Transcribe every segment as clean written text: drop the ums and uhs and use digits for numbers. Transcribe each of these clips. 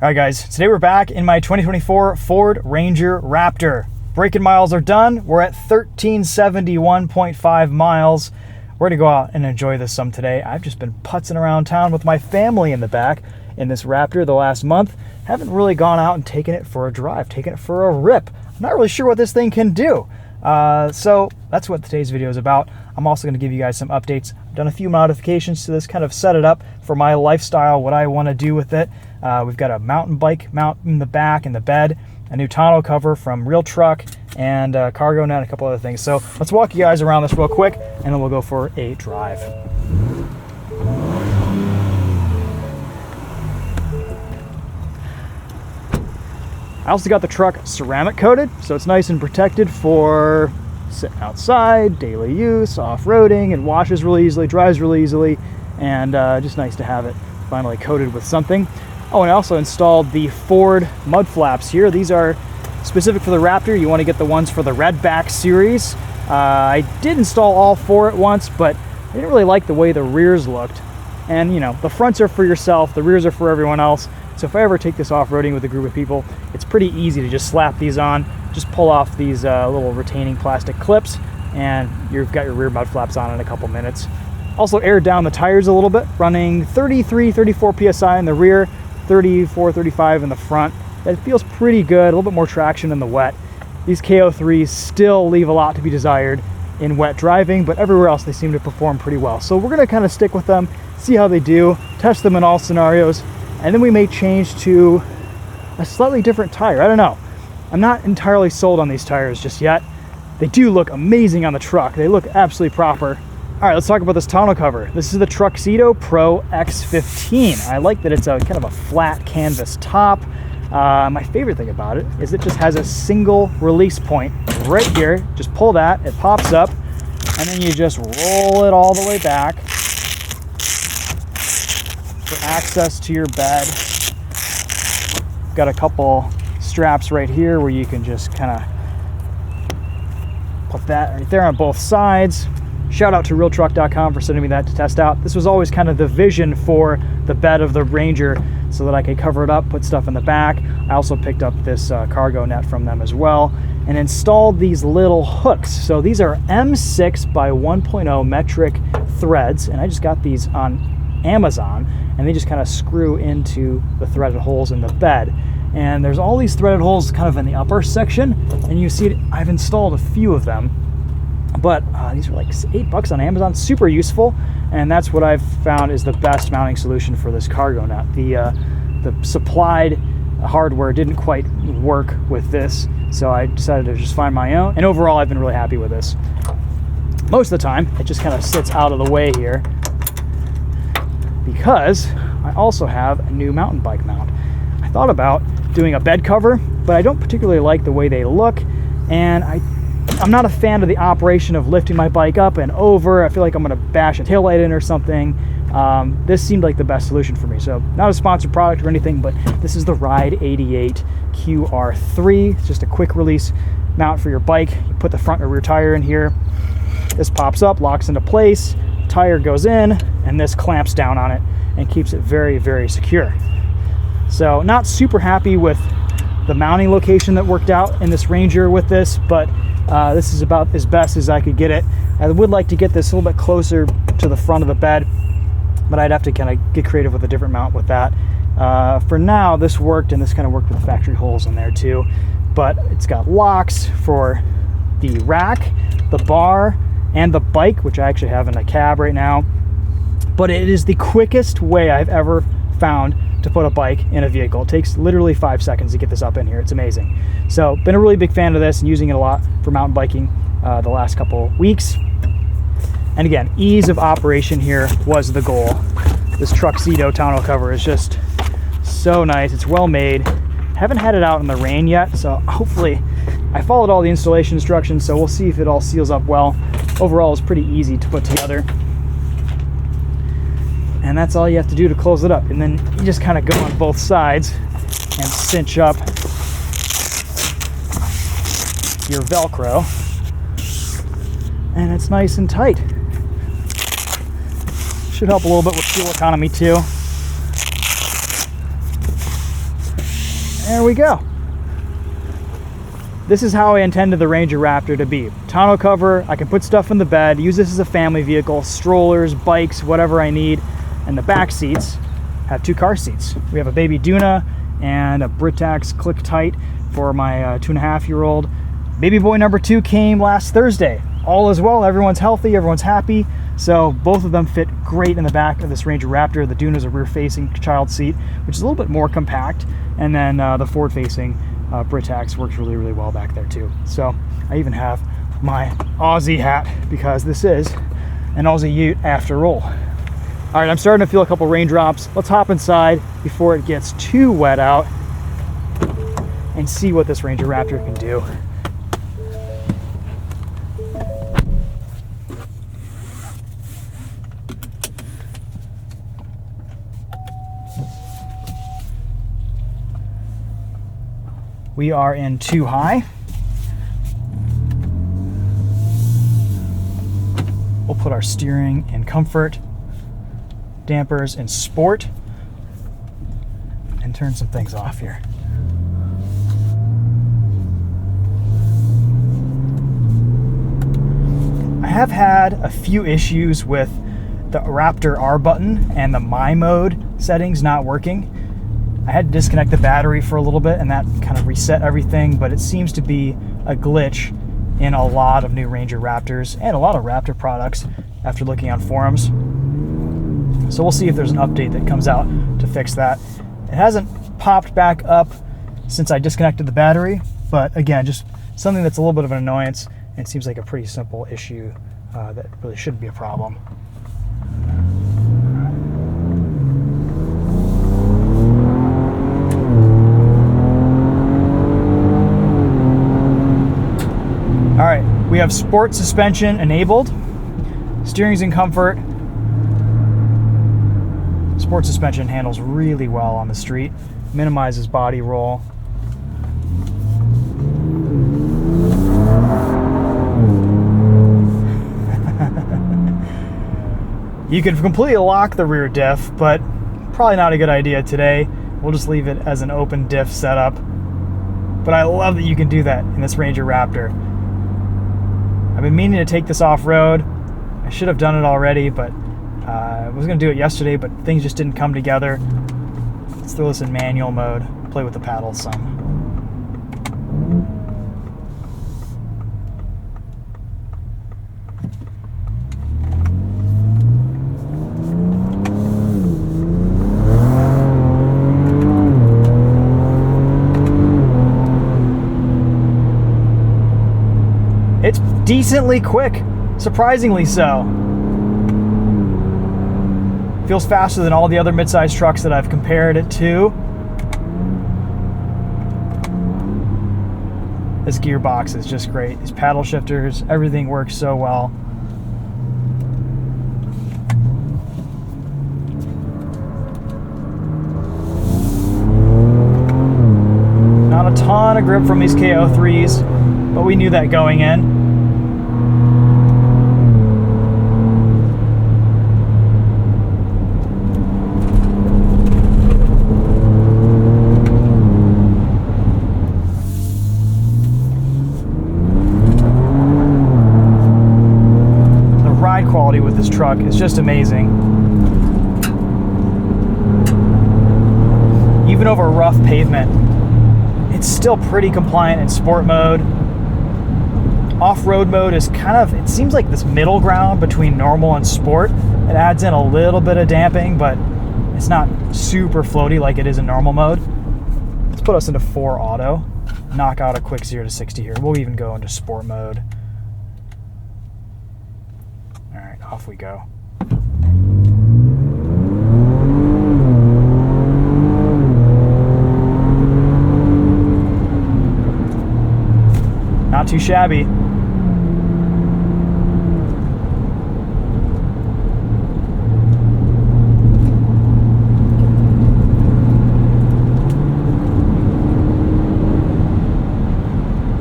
All right, guys, today we're back in my 2024 Ford Ranger Raptor. Break-in miles are done. We're at 1371.5 miles. We're gonna go out and enjoy this some today. I've just been putzing around town with my family in the back in this Raptor the last month. Haven't really gone out and taken it for a drive, taken it for a rip. I'm not really sure what this thing can do. So that's what today's video is about. I'm also gonna give you guys some updates. I've done a few modifications to this, kind of set it up for my lifestyle, what I wanna do with it. We've got a mountain bike mount in the back, in the bed, a new tonneau cover from Real Truck, and a cargo net, a couple other things. So let's walk you guys around this real quick, and then we'll go for a drive. I also got the truck ceramic coated, so it's nice and protected for sitting outside, daily use, off-roading. It washes really easily, dries really easily, and just nice to have it finally coated with something. Oh, and I also installed the Ford mud flaps here. These are specific for the Raptor. You want to get the ones for the Redback series. I did install all four at once, but I didn't really like the way the rears looked. And you know, the fronts are for yourself, the rears are for everyone else. So if I ever take this off-roading with a group of people, it's pretty easy to just slap these on, just pull off these little retaining plastic clips, and you've got your rear mud flaps on in a couple minutes. Also aired down the tires a little bit, running 33, 34 PSI in the rear, 34, 35 in the front. It feels pretty good, a little bit more traction in the wet. These KO3s still leave a lot to be desired in wet driving, but everywhere else they seem to perform pretty well. So we're gonna kind of stick with them, see how they do, test them in all scenarios, and then we may change to a slightly different tire. I don't know. I'm not entirely sold on these tires just yet. They do look amazing on the truck. They look absolutely proper. All right, let's talk about this tonneau cover. This is the Tuxedo Pro X15. I like that it's a kind of a flat canvas top. My favorite thing about it is it just has a single release point right here. Just pull that, it pops up, and then you just roll it all the way back for access to your bed. Got a couple straps right here where you can just kind of put that right there on both sides. Shout out to realtruck.com for sending me that to test out. This was always kind of the vision for the bed of the Ranger, so that I could cover it up, put stuff in the back. I also picked up this cargo net from them as well and installed these little hooks. So these are M6 by 1.0 metric threads, and I just got these on Amazon, and they just kind of screw into the threaded holes in the bed. And there's all these threaded holes kind of in the upper section, and you see I've installed a few of them. But these are like $8 on Amazon, super useful, and that's what I've found is the best mounting solution for this cargo net. The supplied hardware didn't quite work with this, so I decided to just find my own, and overall I've been really happy with this. Most of the time, it just kind of sits out of the way here, because I also have a new mountain bike mount. I thought about doing a bed cover, but I don't particularly like the way they look, and I'm not a fan of the operation of lifting my bike up and over. I feel like I'm gonna bash a taillight in or something. This seemed like the best solution for me. So not a sponsored product or anything, but this is the Ride 88 QR3. It's just a quick release mount for your bike. You put the front or rear tire in here. This pops up, locks into place, tire goes in, and this clamps down on it and keeps it very, very secure. So not super happy with the mounting location that worked out in this Ranger with this, but this is about as best as I could get it. I would like to get this a little bit closer to the front of the bed, but I'd have to kind of get creative with a different mount with that. For now, this worked, and this kind of worked with the factory holes in there too. But it's got locks for the rack, the bar, and the bike, which I actually have in a cab right now. But it is the quickest way I've ever found to put a bike in a vehicle. It takes literally 5 seconds to get this up in here. It's amazing. So been a really big fan of this and using it a lot for mountain biking the last couple weeks. And again, ease of operation here was the goal. This Tuxedo tonneau cover is just so nice. It's well made. Haven't had it out in the rain yet, so hopefully I followed all the installation instructions, so we'll see if it all seals up well. Overall, it's pretty easy to put together. And that's all you have to do to close it up. And then you just kind of go on both sides and cinch up your Velcro. And it's nice and tight. Should help a little bit with fuel economy too. There we go. This is how I intended the Ranger Raptor to be. Tonneau cover, I can put stuff in the bed, use this as a family vehicle, strollers, bikes, whatever I need. And the back seats have 2 car seats. We have a baby Duna and a Britax Click Tight for my 2.5-year-old. Baby boy number 2 came last Thursday. All is well, everyone's healthy, everyone's happy. So both of them fit great in the back of this Ranger Raptor. The Duna is a rear-facing child seat, which is a little bit more compact. And then the forward-facing Britax works really, really well back there too. So I even have my Aussie hat because this is an Aussie Ute after all. All right, I'm starting to feel a couple raindrops. Let's hop inside before it gets too wet out and see what this Ranger Raptor can do. We are in 2 high. We'll put our steering in comfort, dampers in sport, and turn some things off here. I have had a few issues with the Raptor R button and the My Mode settings not working. I had to disconnect the battery for a little bit and that kind of reset everything, but it seems to be a glitch in a lot of new Ranger Raptors and a lot of Raptor products after looking on forums. So we'll see if there's an update that comes out to fix that. It hasn't popped back up since I disconnected the battery, but again, just something that's a little bit of an annoyance, and it seems like a pretty simple issue that really shouldn't be a problem. All right, we have sport suspension enabled. Steering's in comfort. Sport suspension handles really well on the street, minimizes body roll. You can completely lock the rear diff, but probably not a good idea today. We'll just leave it as an open diff setup. But I love that you can do that in this Ranger Raptor. I've been meaning to take this off-road. I should have done it already, but I was going to do it yesterday, but things just didn't come together. Let's throw this in manual mode, play with the paddles some. It's decently quick, surprisingly so. Feels faster than all the other midsize trucks that I've compared it to. This gearbox is just great. These paddle shifters, everything works so well. Not a ton of grip from these KO3s, but we knew that going in. Quality with this truck is just amazing. Even over rough pavement, it's still pretty compliant in sport mode. Off-road mode is kind of, it seems like this middle ground between normal and sport. It adds in a little bit of damping, but it's not super floaty like it is in normal mode. Let's put us into 4 auto, knock out a quick 0 to 60 here. We'll even go into sport mode. Off we go. Not too shabby.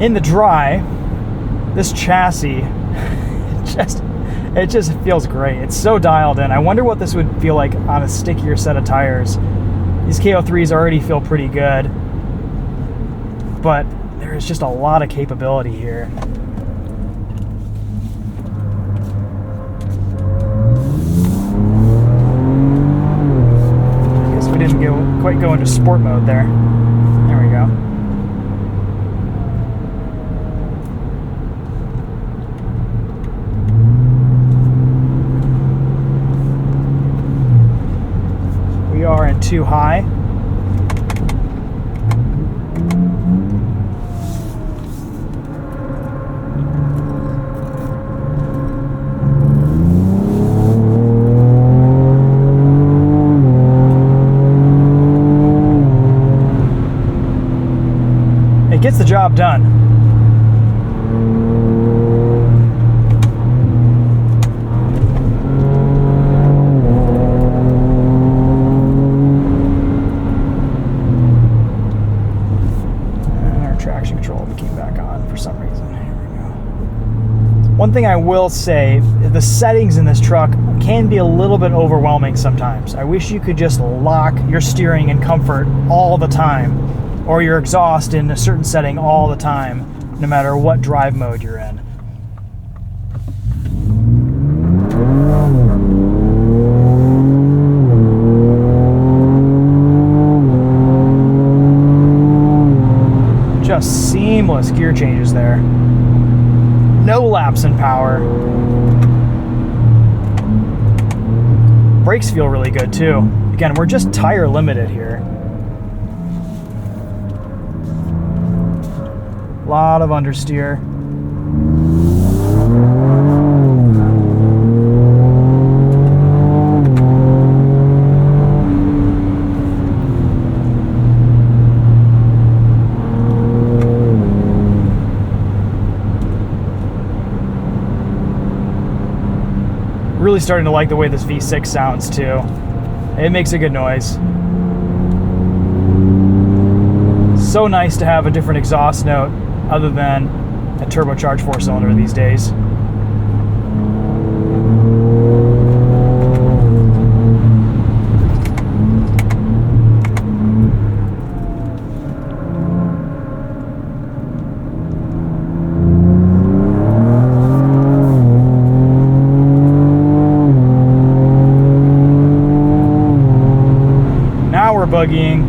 In the dry, this chassis it just feels great. It's so dialed in. I wonder what this would feel like on a stickier set of tires. These KO3s already feel pretty good. but there is just a lot of capability here. I guess we didn't quite go into sport mode there. There we go. We are in too high. It gets the job done. One thing I will say, the settings in this truck can be a little bit overwhelming sometimes. I wish you could just lock your steering in comfort all the time, or your exhaust in a certain setting all the time, no matter what drive mode you're in. Just seamless gear changes there. No lapse in power. Brakes feel really good too. Again, we're just tire limited here. A lot of understeer. Really starting to like the way this V6 sounds too. It makes a good noise. So nice to have a different exhaust note other than a turbocharged 4-cylinder these days. Buggying.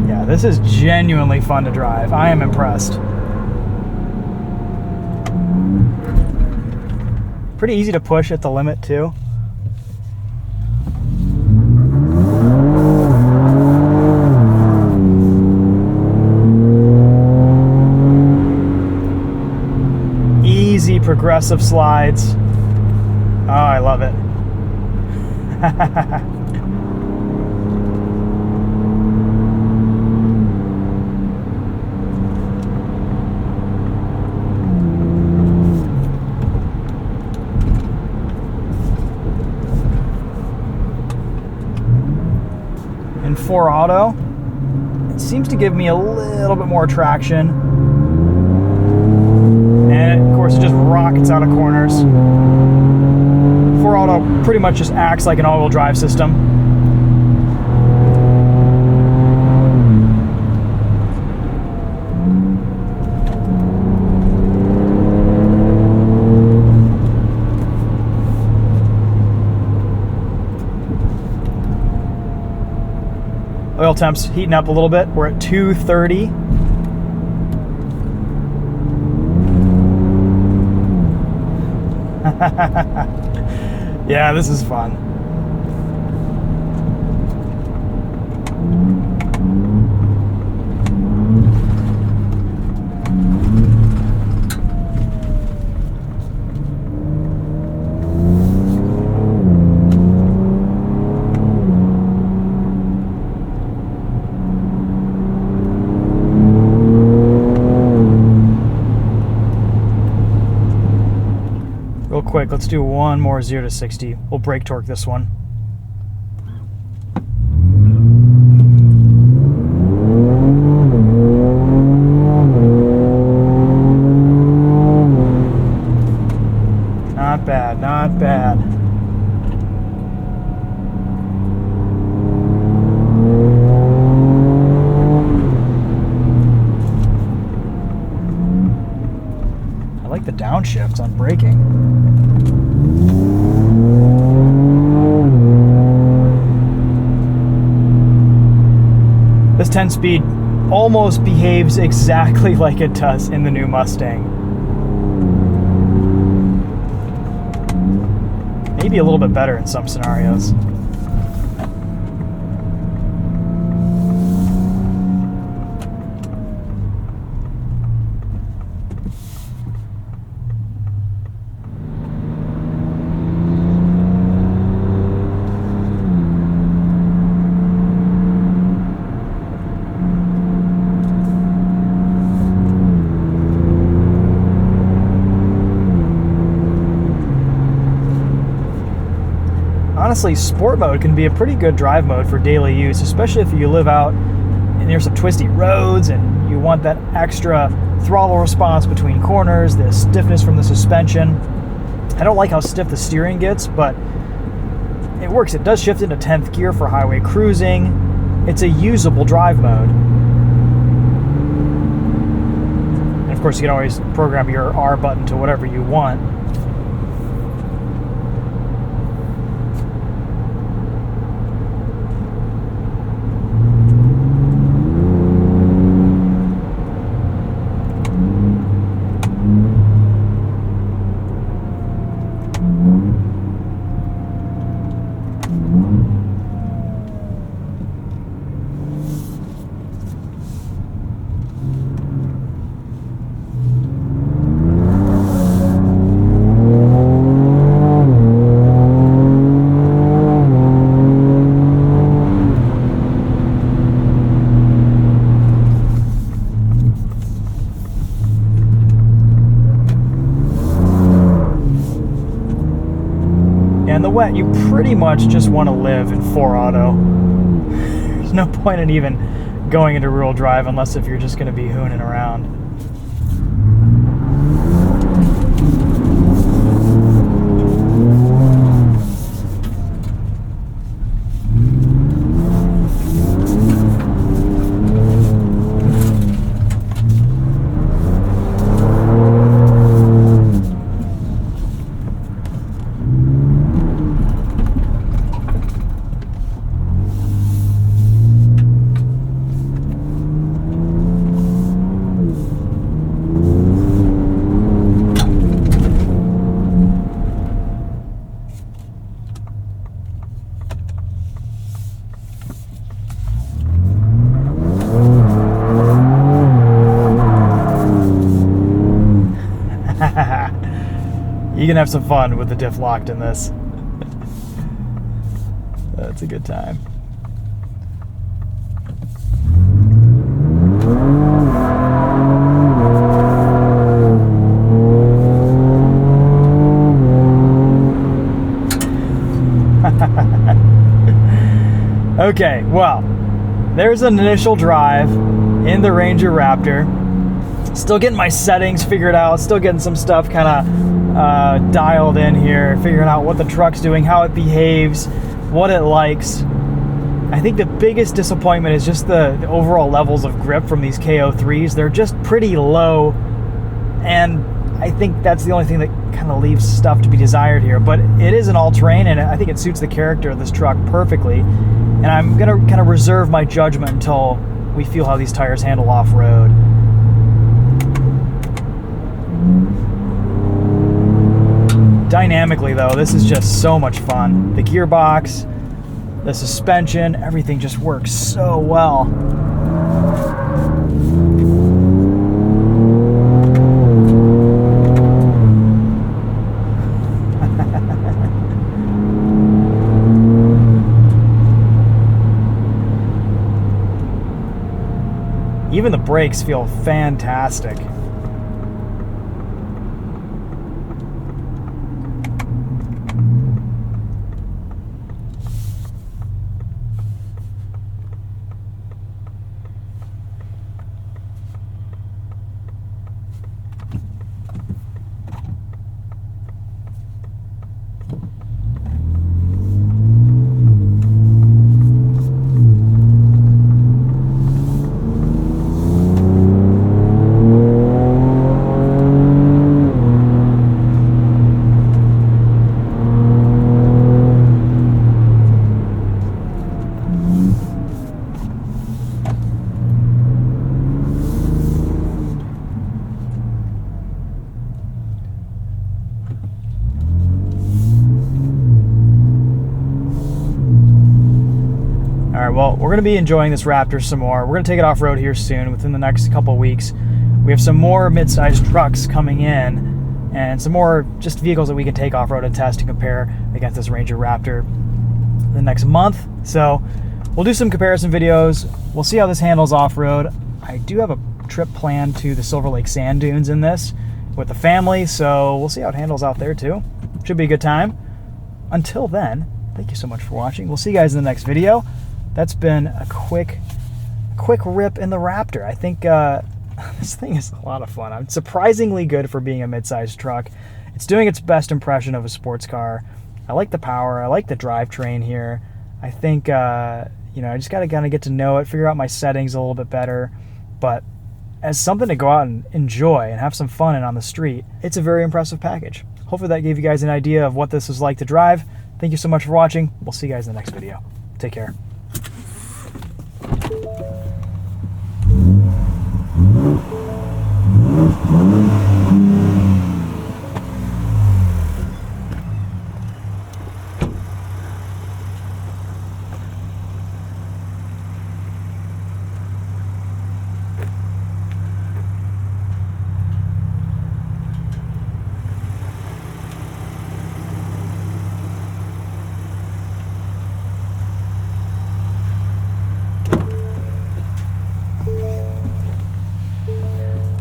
Yeah, this is genuinely fun to drive. I am impressed. Pretty easy to push at the limit too. Progressive slides. Oh, I love it. In 4 auto, it seems to give me a little bit more traction. And of course it just rockets out of corners. 4 auto pretty much just acts like an all-wheel drive system. Oil temps heating up a little bit. We're at 230. Yeah, this is fun. Real quick, let's do one more 0 to 60. We'll brake torque this one. downshift on braking. This 10-speed almost behaves exactly like it does in the new Mustang. Maybe a little bit better in some scenarios. Honestly, sport mode can be a pretty good drive mode for daily use, especially if you live out near some twisty roads and you want that extra throttle response between corners, the stiffness from the suspension. I don't like how stiff the steering gets, but it works. It does shift into 10th gear for highway cruising. It's a usable drive mode. And of course, you can always program your R button to whatever you want. In the wet, you pretty much just want to live in 4 auto. There's no point in even going into rear-wheel drive unless if you're just going to be hooning around. You can have some fun with the diff locked in this. That's a good time. Okay, well, there's an initial drive in the Ranger Raptor. Still getting my settings figured out, still getting some stuff kind of dialed in here, figuring out what the truck's doing, how it behaves, what it likes. I think the biggest disappointment is just the overall levels of grip from these KO3s. They're just pretty low, and I think that's the only thing that kind of leaves stuff to be desired here. But it is an all-terrain, and I think it suits the character of this truck perfectly. And I'm going to kind of reserve my judgment until we feel how these tires handle off-road. Dynamically, though, this is just so much fun. The gearbox, the suspension, everything just works so well. Even the brakes feel fantastic. well, we're going to be enjoying this Raptor some more. We're going to take it off-road here soon, within the next couple of weeks. We have some more mid-sized trucks coming in, and some more just vehicles that we can take off-road and test to compare against this Ranger Raptor the next month. So we'll do some comparison videos. We'll see how this handles off-road. I do have a trip planned to the Silver Lake Sand Dunes in this with the family, so we'll see how it handles out there too. Should be a good time. Until then, thank you so much for watching. We'll see you guys in the next video. That's been a quick rip in the Raptor. I think this thing is a lot of fun. It's surprisingly good for being a mid-sized truck. It's doing its best impression of a sports car. I like the power. I like the drivetrain here. I think, I just got to kind of get to know it, figure out my settings a little bit better. But as something to go out and enjoy and have some fun in on the street, it's a very impressive package. Hopefully that gave you guys an idea of what this is like to drive. Thank you so much for watching. We'll see you guys in the next video. Take care.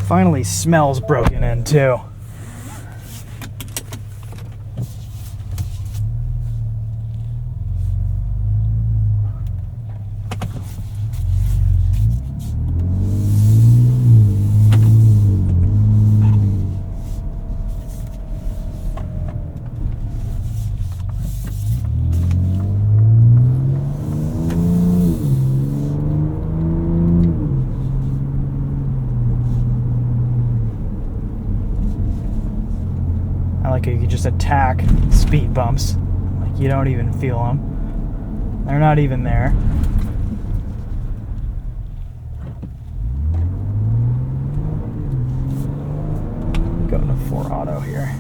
Finally smells broken in too. I like how you can just attack speed bumps. Like you don't even feel them. They're not even there. Going to 4 auto here.